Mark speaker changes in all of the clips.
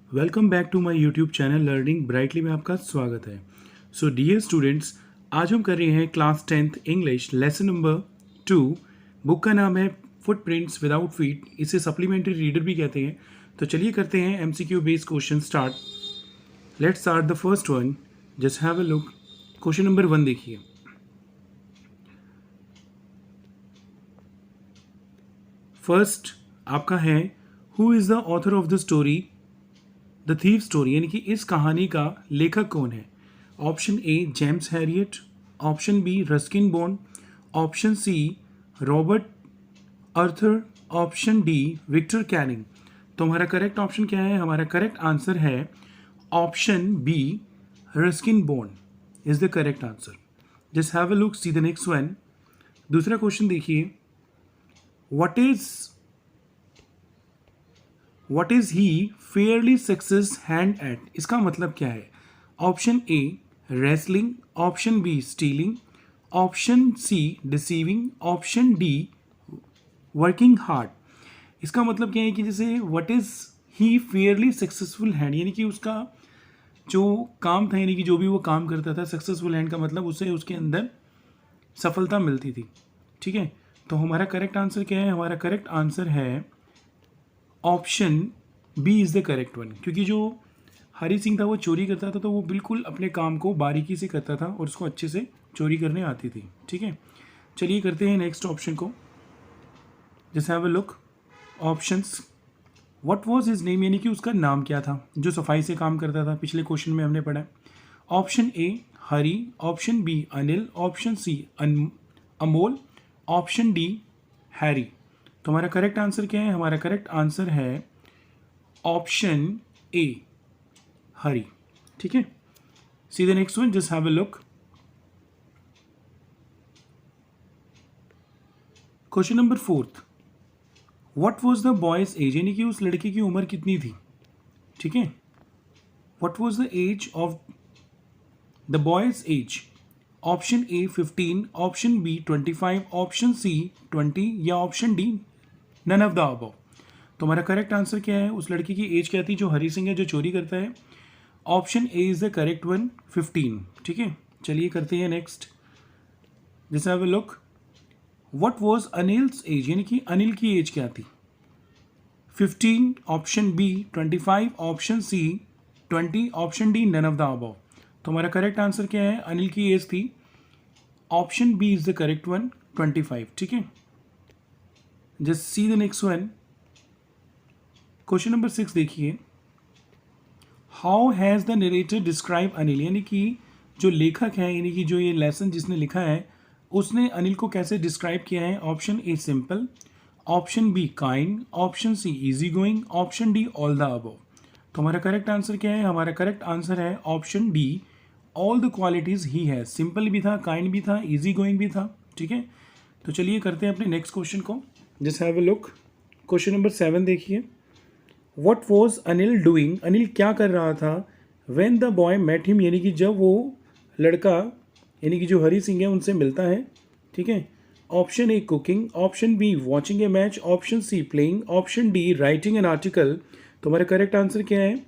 Speaker 1: Welcome back to my YouTube channel learning brightly में आपका स्वागत है। सो डियर स्टूडेंट्स, आज हम कर रहे हैं class 10th English lesson number 2। Book का नाम है फुटप्रिंट्स विदाउट फीट। इसे सप्लीमेंट्री रीडर भी कहते हैं। तो चलिए करते हैं MCQ based question start. Let's start the first one. Just have a look. Question number 1 देखिए। फर्स्ट आपका है, who is the author of the story the thief story, यानी कि इस कहानी का लेखक कौन है। ऑप्शन ए James Harriet, option B Ruskin Bond, option C Robert Arthur, option D Victor Canning. तो हमारा करेक्ट ऑप्शन क्या है? हमारा करेक्ट आंसर है option B Ruskin Bond is the correct answer. Just have a look, see the next one. दूसरा question देखिए, what is he fairly success hand at. इसका मतलब क्या है? Option A wrestling, option B stealing, option C deceiving, option D working hard. इसका मतलब क्या है कि जैसे what is he Fairlie successful hand, यानी कि उसका जो काम था, यानी कि जो भी वो काम करता था, सक्सेसफुल हैंड का मतलब उसे उसके अंदर सफलता मिलती थी। ठीक है, तो हमारा करेक्ट आंसर क्या है? हमारा करेक्ट आंसर है option B is the correct one. क्योंकि जो हरी सिंह था वो चोरी करता था, तो वो बिल्कुल अपने काम को बारीकी से करता था और उसको अच्छे से चोरी करने आती थी। ठीक है, चलिए करते हैं नेक्स्ट ऑप्शन को। जैसे have a look options. What was his name, यानी कि उसका नाम क्या था जो सफाई से काम करता था। पिछले क्वेश्चन में हमने पढ़ा। Option A Hari, option B Anil, option C Amol, option D Harry. तो हमारा करेक्ट आंसर क्या है? हमारा करेक्ट आंसर है ऑप्शन ए हरी। ठीक है, see the next one. Just have a look. Question number 4। What was the boys age, यानी कि उस लड़के की उम्र कितनी थी। ठीक है, what was the age of the boys age. Option A 15, option B 25, option C 20 या option D none of the above. तो हमारा करेक्ट आंसर क्या है? उस लड़की की एज क्या थी जो हरी सिंह है, जो चोरी करता है। Option A is the correct one, 15। ठीक है, चलिए करते हैं नेक्स्ट। जैसे have a look. What was Anil's age, यानी कि अनिल की एज क्या थी। 15 option B, 25 option C, 20 option D none of the above. तो हमारा करेक्ट आंसर क्या है? अनिल की एज थी option B is the correct one, 25। ठीक है, just see the next one. Question number 6 देखिए। How has the narrator describe Anil, यानी कि जो लेखक है, यानी कि जो ये लेसन जिसने लिखा है, उसने अनिल को कैसे डिस्क्राइब किया है। Option A simple, option B kind, option C easy going, option D all the above. तो हमारा करेक्ट आंसर क्या है? हमारा करेक्ट आंसर है option D all the qualities ही है। सिंपल भी था, काइंड भी था, इजी गोइंग भी था। ठीक है, तो चलिए करते हैं अपने नेक्स्ट क्वेश्चन को। Just have a look. Question number 7 देखिए। What was Anil doing, Anil क्या कर रहा था। When the boy met him, यानी कि जब वो लड़का, यानी कि जो हरी सिंह है, उनसे मिलता है। ठीक है, option A cooking, option B watching a match, option C playing, option D writing an article. तो हमारा करेक्ट आंसर क्या है?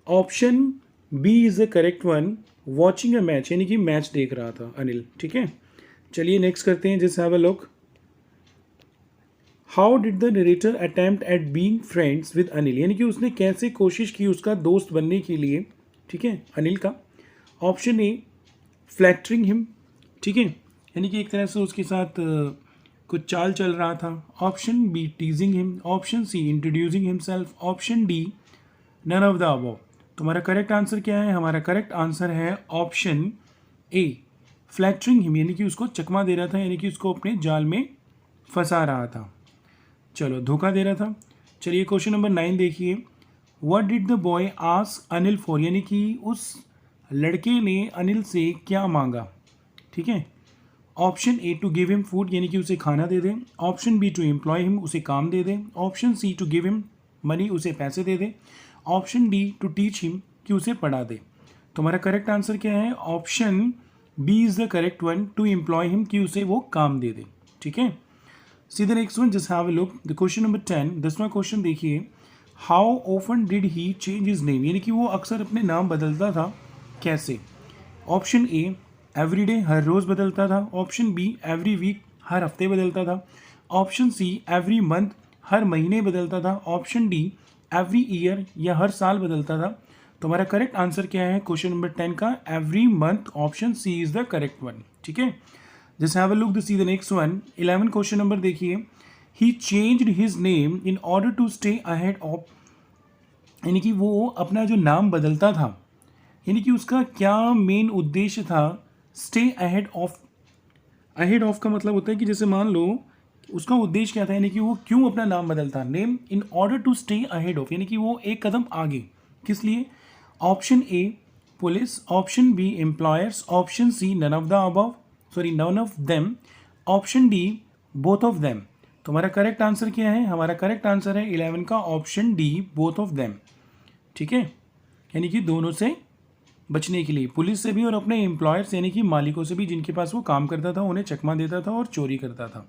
Speaker 1: Option B is the correct one, watching a match, यानी कि मैच देख रहा था अनिल। ठीक है, चलिए नेक्स्ट करते हैं। Just have a look. How did the narrator attempt eight being friends with Anil, यानी कि उसने कैसे कोशिश की उसका दोस्त बनने के लिए। ठीक है, अनिल का। ऑप्शन ए फ्लैक्टरिंग हिम, ठीक है, यानी कि एक तरह से उसके साथ कुछ चाल चल रहा था। Option B teasing him, option C introducing himself, option D none of the above. तो हमारा करेक्ट आंसर क्या है? हमारा करेक्ट आंसर है ऑप्शन ए फ्लैक्टरिंग हिम, यानी कि उसको चकमा दे रहा था, यानी कि उसको अपने जाल में फंसा रहा था। चलो, धोखा दे रहा था। चलिए क्वेश्चन नंबर 9 देखिए। What did the boy ask Anil for, यानी कि उस लड़के ने अनिल से क्या मांगा। ठीक है, option A to give him food, यानी कि उसे खाना दे दे। Option B to employ him, उसे काम दे दे। Option C to give him money, उसे पैसे दे दे। Option D to teach him, कि उसे पढ़ा दे। तो हमारा करेक्ट आंसर क्या है? Option B is the correct one, to employ him, कि उसे वो काम दे दे। ठीक है, see the next one. Just have a look. The question number 10, 10वां क्वेश्चन देखिए। How often did he change his name, यानी कि वो अक्सर अपने नाम बदलता था, कैसे? ऑप्शन ए एवरी डे, हर रोज़ बदलता था। ऑप्शन बी एवरी वीक, हर हफ्ते बदलता था। ऑप्शन सी एवरी मंथ, हर महीने बदलता था। ऑप्शन डी एवरी ईयर, या हर साल बदलता था। तो हमारा करेक्ट आंसर क्या है क्वेश्चन नंबर 10 का? Every month, option C is the correct one. ठीक है, just have a look the see the next one. 11 question number देखिए। He changed his name in order to stay ahead of, यानी कि वो अपना जो नाम बदलता था, यानी कि उसका क्या मेन उद्देश्य था? Stay ahead of, ahead of का मतलब होता है कि जैसे मान लो उसका उद्देश्य क्या था, यानी कि वो क्यों अपना नाम बदलता? Name in order to stay ahead of, यानी कि वो एक कदम आगे, किस लिए? Option A police, option B employers, option C none of the above, sorry none of them, option D both of them. तो हमारा करेक्ट आंसर क्या है? हमारा करेक्ट आंसर है 11 का option D, both of them. ठीक है, यानी कि दोनों से बचने के लिए, पुलिस से भी और अपने एम्प्लॉयर्स यानी कि मालिकों से भी, जिनके पास वो काम करता था, उन्हें चकमा देता था और चोरी करता था।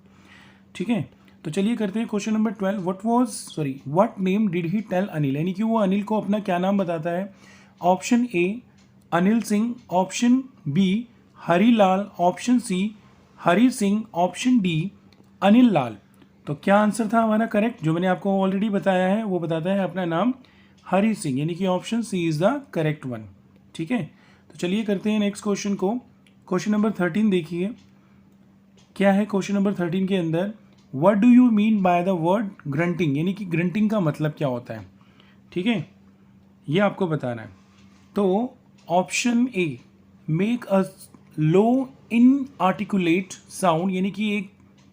Speaker 1: ठीक है, तो चलिए करते हैं question number 12। What name did he tell Anil, यानी कि वो अनिल को अपना क्या नाम बताता है? Option A Anil Singh, option B Harilal, option C Hari Singh, option D Anil Lal. तो क्या आंसर था हमारा करेक्ट? जो मैंने आपको ऑलरेडी बताया है, वो बताता है अपना नाम हरी सिंह, यानी कि option C is the correct one. ठीक है, तो चलिए करते हैं नेक्स्ट क्वेश्चन को। क्वेश्चन नंबर 13 देखिए, क्या है क्वेश्चन नंबर 13 के अंदर? What do you mean by the word grunting, यानी कि ग्रंटिंग का मतलब क्या होता है? ठीक है, ये आपको बताना है। तो option A make a low inarticulate sound, यानी कि एक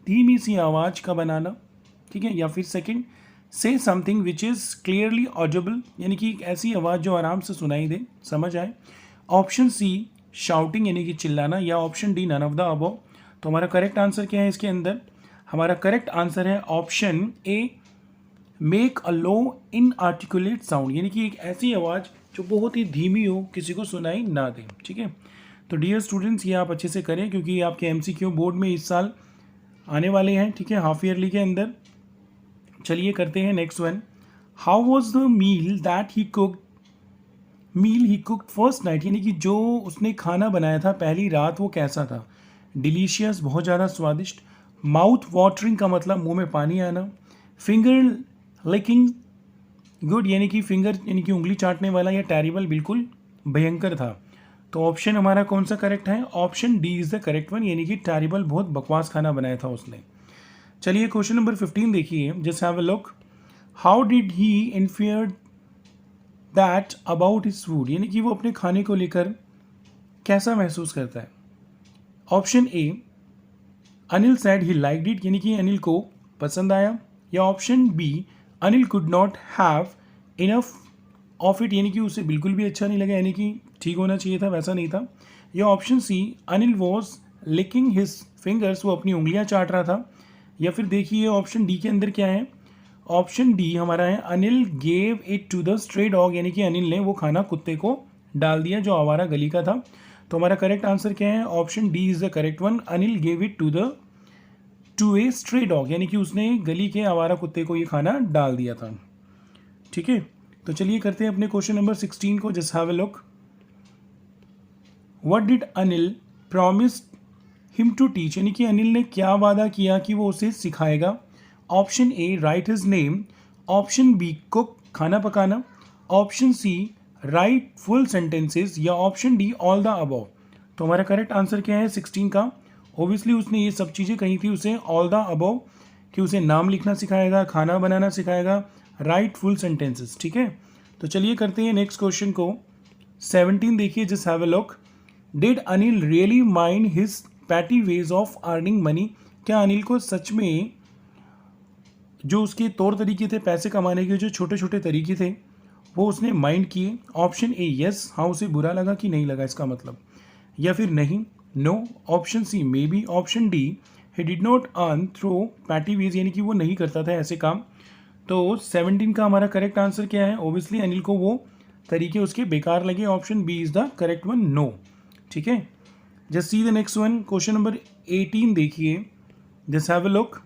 Speaker 1: धीमी सी आवाज़ का बनाना। ठीक है, या फिर सेकंड से something which is clearly Audible, यानी कि एक ऐसी आवाज़ जो आराम से सुनाई दे, समझ आए। ऑप्शन सी शाउटिंग, यानी कि चिल्लाना, या option D none of the above. तो हमारा करेक्ट आंसर क्या है इसके अंदर? हमारा करेक्ट आंसर है option A make a low inarticulate sound, यानी कि एक ऐसी आवाज़ जो बहुत ही धीमी हो, किसी को सुनाई ना दे। ठीक है, तो डियर स्टूडेंट्स ये आप अच्छे से करें, क्योंकि ये आपके MCQ बोर्ड में इस साल आने वाले हैं। ठीक है, हाफ ईयरली के अंदर। चलिए करते हैं next one. How was the meal that he cooked first night, यानी कि जो उसने खाना बनाया था पहली रात, वो कैसा था? डिलीशियस, बहुत ज़्यादा स्वादिष्ट। माउथ वाटरिंग का मतलब मुंह में पानी आना। फिंगर लिकिंग गुड, यानी कि फिंगर यानी कि उंगली चाटने वाला। या टेरिबल, बिल्कुल भयंकर था। तो ऑप्शन हमारा कौन सा करेक्ट है? Option D is the correct one, यानी कि टेरिबल, बहुत बकवास खाना बनाया था उसने। चलिए क्वेश्चन नंबर 15 देखिए, just have a look. How did he infer that about his food, यानी कि वो अपने खाने को लेकर कैसा महसूस करता है? Option A Anil said he liked it, यानी कि अनिल को पसंद आया। या option B Anil could not have enough of it, यानी कि उसे बिल्कुल भी अच्छा नहीं लगा, यानी कि ठीक होना चाहिए था, वैसा नहीं था। या option C Anil was licking his fingers, वो अपनी उंगलियां चाट रहा था। या फिर देखिए ऑप्शन डी के अंदर क्या है? ऑप्शन डी हमारा है Anil gave it to the stray dog, यानी कि अनिल ने वो खाना कुत्ते को डाल दिया जो आवारा गली का था। तो हमारा करेक्ट आंसर क्या है? Option D is the correct one, Anil gave it to a stray dog, यानी कि उसने गली के आवारा कुत्ते को ये खाना डाल दिया था। ठीक है, तो चलिए करते हैं अपने क्वेश्चन नंबर 16 को। Just have a look. What did Anil promise him to teach, यानी कि अनिल ने क्या वादा किया कि वो उसे सिखाएगा? Option A write his name, option B cook, खाना पकाना, option C write full sentences, या option D all the above. तो हमारा करेक्ट आंसर क्या है 16 का? ओबियसली उसने ये सब चीज़ें कही थी उसे ऑल द अबव, कि उसे नाम लिखना सिखाएगा, खाना बनाना सिखाएगा, राइट फुल सेंटेंसेस। ठीक है, तो चलिए करते हैं नेक्स्ट क्वेश्चन को। 17 देखिए, just have a look. Did Anil really mind his petty ways of earning money, क्या अनिल को सच में जो उसके तौर तरीके थे पैसे कमाने के, जो छोटे छोटे तरीके थे, वो उसने माइंड किए? ऑप्शन ए यस, हाँ उसे बुरा लगा कि नहीं लगा इसका मतलब। या फिर नहीं, no. Option C maybe. Option D he did not earn through petty ways, यानी कि वो नहीं करता था ऐसे काम। तो 17 का हमारा करेक्ट आंसर क्या है? ओबियसली अनिल को वो तरीके उसके बेकार लगे। Option B is the correct one, no. ठीक है, just see the next one. Question number 18 देखिए, just have a look.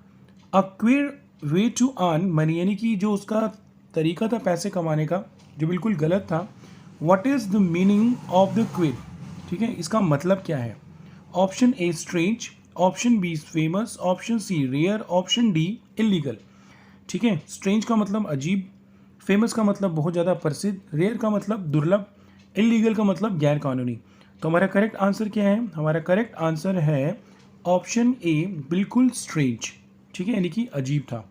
Speaker 1: A queer way to earn money, यानी कि जो उसका तरीका था पैसे कमाने का जो बिल्कुल गलत था। What is the meaning of the queer, ठीक है, इसका मतलब क्या है? Option A strange, option B famous, option C rare, option D illegal. ठीक है, स्ट्रेंज का मतलब अजीब, फेमस का मतलब बहुत ज़्यादा प्रसिद्ध, रेयर का मतलब दुर्लभ, इलीगल का मतलब गैर कानूनी। तो हमारा करेक्ट आंसर क्या है? हमारा करेक्ट आंसर है ऑप्शन ए, बिल्कुल स्ट्रेंज। ठीक है, यानी कि अजीब था।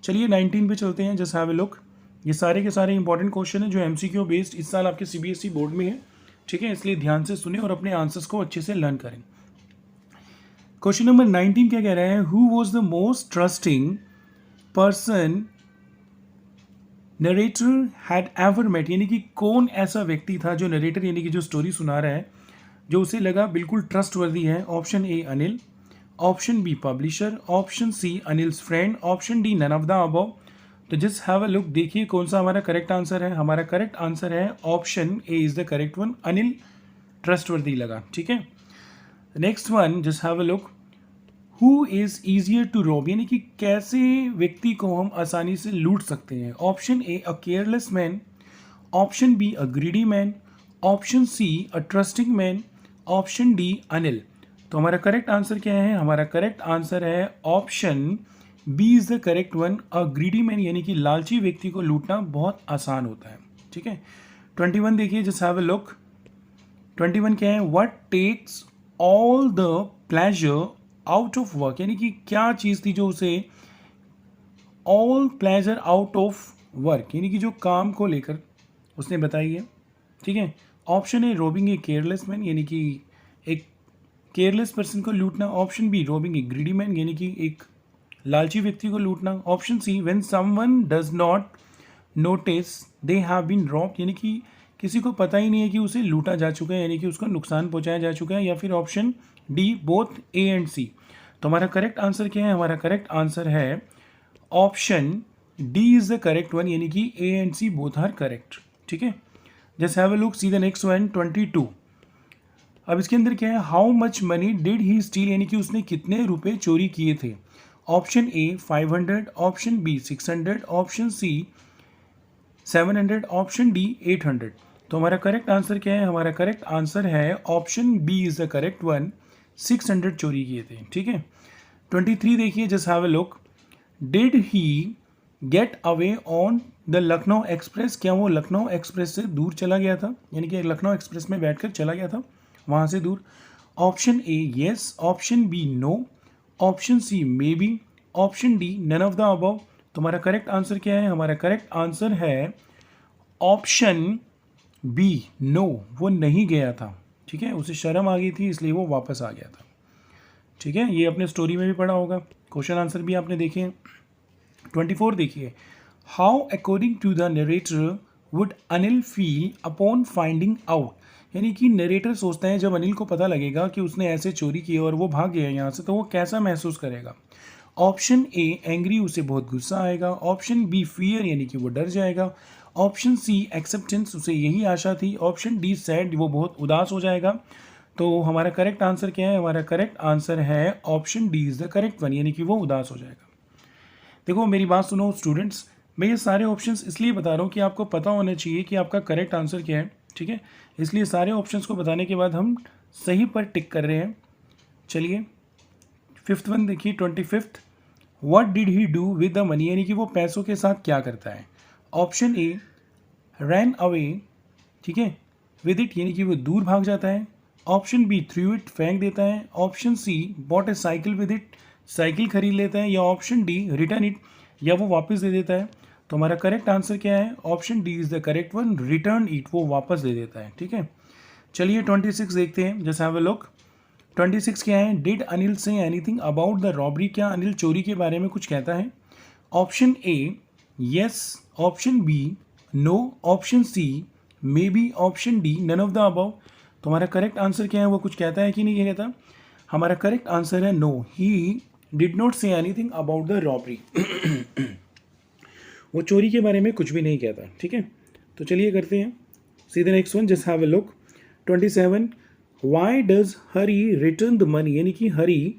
Speaker 1: चलिए 19 पे चलते हैं, जस्ट हैव ए लुक। ये सारे के सारे इंपॉर्टेंट क्वेश्चन हैं जो एमसीक्यू बेस्ड इस साल आपके सीबीएसई बोर्ड में है। ठीक है, इसलिए ध्यान से सुने और अपने आंसर्स को अच्छे से लर्न करें। क्वेश्चन नंबर 19 क्या कह रहा है? Who was the most trusting person narrator had ever met, यानी कि कौन ऐसा व्यक्ति था जो नरेटर यानी कि जो स्टोरी सुना रहा है जो उसे लगा बिल्कुल ट्रस्टवर्दी है? Option A Anil, option B publisher, option C Anil's friend, option D none of the above. तो जस्ट हैव अ लुक, देखिए कौन सा हमारा करेक्ट आंसर है। हमारा करेक्ट आंसर है option A is the correct one, Anil trustworthy लगा। ठीक है, next one, just have a look. Who is easier to rob, यानी कि कैसे व्यक्ति को हम आसानी से लूट सकते हैं? Option A a careless man, option B a greedy man, option C a trusting man, option D Anil. तो हमारा करेक्ट आंसर क्या है? हमारा करेक्ट आंसर है option B is the correct one, a greedy man, यानी कि लालची व्यक्ति को लूटना बहुत आसान होता है। ठीक है, 21 देखिए, जस्ट हैव अ लुक। 21 क्या है? What takes all the pleasure out of work, यानी कि क्या चीज़ थी जो उसे all pleasure out of work, यानी कि जो काम को लेकर उसने बताई है। ठीक है, option A robbing a careless man, यानी कि एक केयरलेस पर्सन को लूटना। Option B robbing a greedy man, यानी कि एक लालची व्यक्ति को लूटना। Option C when someone does not notice they have been robbed, यानी कि किसी को पता ही नहीं है कि उसे लूटा जा चुका है, यानी कि उसको नुकसान पहुंचाया जा चुका है। या फिर option D both A and C. तो हमारा करेक्ट आंसर क्या है? हमारा करेक्ट आंसर है option D is the correct one, यानी कि A and C both are correct. ठीक है, just have a look, see the next one, 22। अब इसके अंदर क्या है? How much money did he steal, यानी कि उसने कितने रुपए चोरी किए थे? Option A 500, option B 600, option C 700, option D 800। तो हमारा करेक्ट आंसर क्या है? हमारा करेक्ट आंसर है option B is the correct one, 600 चोरी किए थे। ठीक है, 23 देखिए, just have a look. Did he get away on the Lucknow express, क्या वो लखनऊ एक्सप्रेस से दूर चला गया था, यानी कि लखनऊ एक्सप्रेस में बैठकर चला गया था वहाँ से दूर? Option A yes, option B no, option C maybe, option D none of the above. तो हमारा करेक्ट आंसर क्या है? हमारा करेक्ट आंसर है ऑप्शन बी नो, वो नहीं गया था। ठीक है, उसे शर्म आ गई थी इसलिए वो वापस आ गया था। ठीक है, ये अपने स्टोरी में भी पढ़ा होगा, क्वेश्चन आंसर भी आपने देखे हैं। 24 देखिए, how according to the narrator would Anil feel upon finding out, यानी कि नरेटर सोचता है जब अनिल को पता लगेगा कि उसने ऐसे चोरी की और वो भाग गया यहाँ से तो वो कैसा महसूस करेगा? ऑप्शन ए एंग्री, उसे बहुत गुस्सा आएगा। ऑप्शन बी फियर, यानी कि वो डर जाएगा। ऑप्शन सी एक्सेप्टेंस, उसे यही आशा थी। ऑप्शन डी सैड, वो बहुत उदास हो जाएगा। तो हमारा करेक्ट आंसर क्या है? हमारा करेक्ट आंसर है option D is the correct one, यानी कि वो उदास हो जाएगा। देखो मेरी बात सुनो स्टूडेंट्स, मैं ये सारे ऑप्शंस इसलिए बता रहा हूँ कि आपको पता होना चाहिए कि आपका करेक्ट आंसर क्या है। ठीक है, इसलिए सारे ऑप्शंस को बताने के बाद हम सही पर टिक कर रहे हैं। चलिए 5th वन देखिए, 25th। What did he do with the money, यानी कि वो पैसों के साथ क्या करता है? ऑप्शन ए रैन अवे, ठीक है, विद इट, यानी कि वो दूर भाग जाता है। ऑप्शन बी थ्रू इट, फेंक देता है। Option C bought a cycle with it, cycle खरीद लेता है। या ऑप्शन डी रिटर्न इट, या वो वापस दे देता है। तो हमारा करेक्ट आंसर क्या है? Option D is the correct one, return it, वो वापस दे देता है। ठीक है, चलिए 26 देखते हैं, जस्ट हैव अ लुक। 26 क्या है? डिड अनिल से एनीथिंग अबाउट द रॉबरी, क्या अनिल चोरी के बारे में कुछ कहता है? Option A yes, option B no, option C maybe, option D none of the above. तो हमारा करेक्ट आंसर क्या है? वो कुछ कहता है कि नहीं कहता? हमारा करेक्ट आंसर है no, he did not say anything about the robbery. वो चोरी के बारे में कुछ भी नहीं कहता। ठीक है, तो चलिए करते हैं सीधे next one, just have a look. 27 why does Hari return the money, यानी कि हरी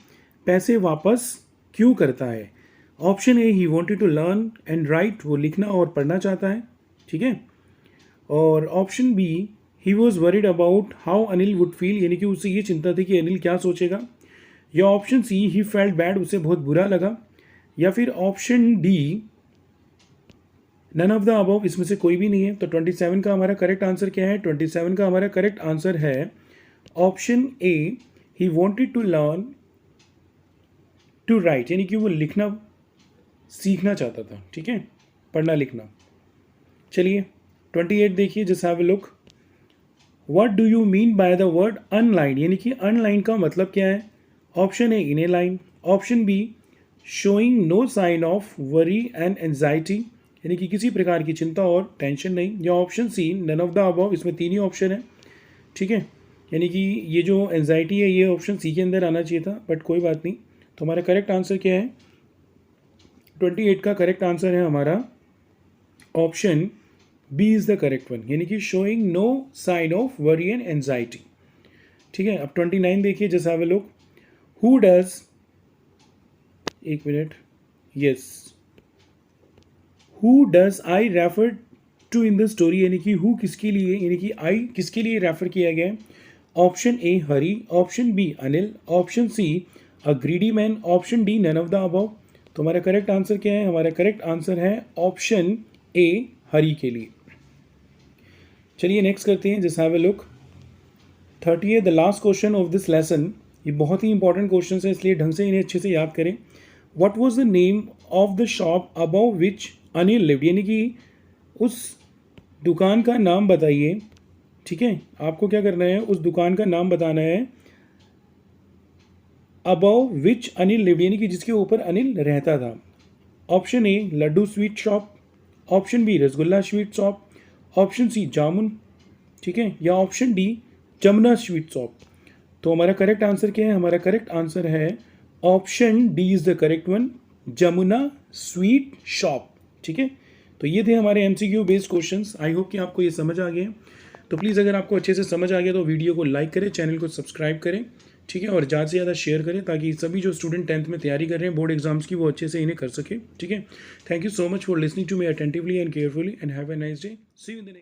Speaker 1: पैसे वापस क्यों करता है? Option A he wanted to learn and write, वो लिखना और पढ़ना चाहता है, ठीक है। और option B he was worried about how Anil would feel, यानी कि उसे ये चिंता थी कि अनिल क्या सोचेगा। या option C he felt bad, उसे बहुत बुरा लगा। या फिर option D none of the above, इसमें से कोई भी नहीं है। तो 27 का हमारा करेक्ट आंसर क्या है? 27 का हमारा करेक्ट आंसर है option A, he wanted to learn to write, यानी कि वो लिखना सीखना चाहता था, ठीक है, पढ़ना लिखना। चलिए 28 देखिए, just have a look. What do you mean by the word unlined, यानी कि अनलाइन का मतलब क्या है? Option A in a line, option B showing no sign of worry and anxiety, यानी कि किसी प्रकार की चिंता और टेंशन नहीं। या option C none of the above, इसमें तीन ही ऑप्शन है, ठीक है, यानी कि ये जो एंजाइटी है ये ऑप्शन सी के अंदर आना चाहिए था, बट कोई बात नहीं। तो हमारा करेक्ट आंसर क्या है? 28 का करेक्ट आंसर है हमारा option B is the correct one, यानी कि showing no sign of worry and anxiety, ठीक है। अब 29 देखिए, just have a look. Who does, एक minute, yes, who does I refer to in the story, यानी कि हु किसके लिए, यानी कि आई किसके लिए रेफर किया गया है? Option A Hari, option B Anil, option C a greedy man, option D none of the above. तो हमारा करेक्ट आंसर क्या है? हमारा करेक्ट आंसर है ऑप्शन ए हरी के लिए। चलिए नेक्स्ट करते हैं, just have a look. 30 the last question of this lesson, ये बहुत ही इंपॉर्टेंट क्वेश्चन है, इसलिए ढंग से इन्हें अच्छे से याद करें। What was the name of the shop about which Anil lived, यानी कि उस दुकान का नाम बताइए, ठीक है। आपको क्या करना है? उस दुकान का नाम बताना है अबाउ विच अनिल लिव्ड, यानी कि जिसके ऊपर अनिल रहता था। Option A laddu sweet shop, option B rasgulla sweet shop, option C jamun, ठीक है, या option D Jamuna sweet shop. तो हमारा करेक्ट आंसर क्या है? हमारा करेक्ट आंसर है option D is the correct one, Jamuna sweet shop, ठीक है। तो ये थे हमारे MCQ based questions. I hope कि आपको ये समझ आ गए। तो प्लीज़ अगर आपको अच्छे से समझ आ गया तो वीडियो को लाइक करें, चैनल को सब्सक्राइब करें, ठीक है, और ज़्यादा से ज़्यादा शेयर करें ताकि सभी जो स्टूडेंट 10th में तैयारी कर रहे हैं बोर्ड एग्जाम्स की, वो अच्छे से इन्हें कर सके, ठीक है। Thank you so much for listening to me attentively and carefully and have a nice day. See you in the next.